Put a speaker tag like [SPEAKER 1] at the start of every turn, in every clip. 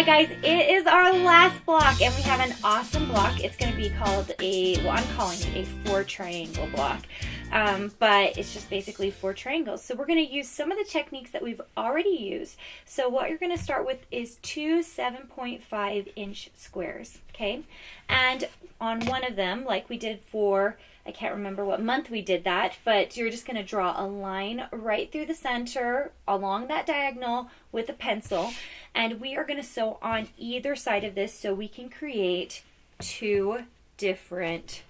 [SPEAKER 1] Alright guys, it is our last block and we have an awesome block. It's going to be called I'm calling it a 4 triangle block. But it's just basically 4 triangles. So we're going to use some of the techniques that we've already used. So what you're going to start with is 2 7.5-inch squares, okay? And on one of them, like we did for, I can't remember what month we did that, but you're just going to draw a line right through the center along that diagonal with a pencil. And we are going to sew on either side of this so we can create 2 different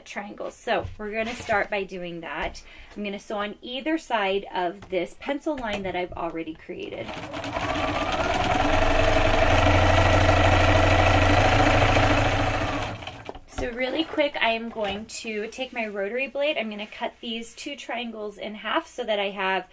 [SPEAKER 1] triangles. So we're going to start by doing that. I'm going to sew on either side of this pencil line that I've already created. So really quick, I am going to take my rotary blade. I'm going to cut these 2 triangles in half so that I have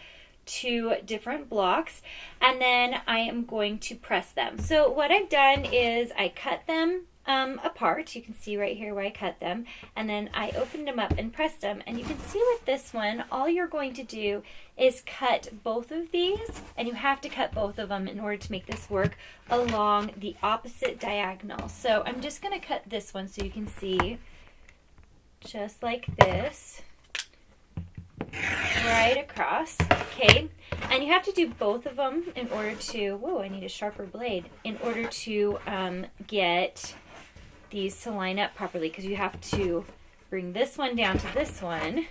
[SPEAKER 1] 2 different blocks, and then I am going to press them. So what I've done is I cut them apart. You can see right here where I cut them, and then I opened them up and pressed them. And you can see with this one, all you're going to do is cut both of these, and you have to cut both of them in order to make this work along the opposite diagonal. So I'm just going to cut this one so you can see, just like this, right across, okay? And you have to do both of them in order to, whoa, I need a sharper blade, in order to get these to line up properly, because you have to bring this one down to this one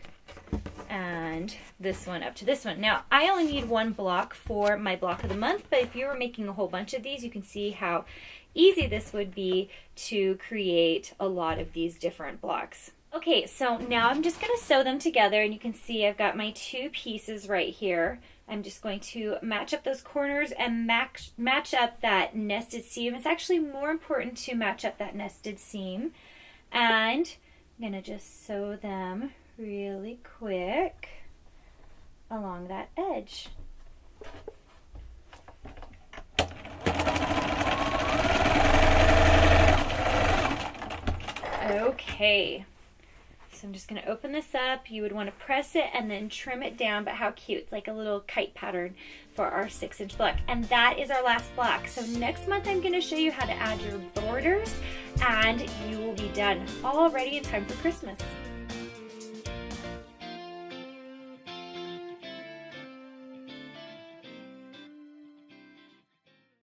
[SPEAKER 1] and this one up to this one. Now, I only need 1 block for my block of the month, but if you were making a whole bunch of these, you can see how easy this would be to create a lot of these different blocks. Okay, so now I'm just going to sew them together, and you can see I've got my 2 pieces right here. I'm just going to match up those corners and match up that nested seam. It's actually more important to match up that nested seam. And I'm going to just sew them really quick along that edge. Okay. So I'm just going to open this up. You would want to press it and then trim it down, but how cute. It's like a little kite pattern for our 6-inch block. And that is our last block. So next month I'm going to show you how to add your borders, and you will be done all ready in time for Christmas.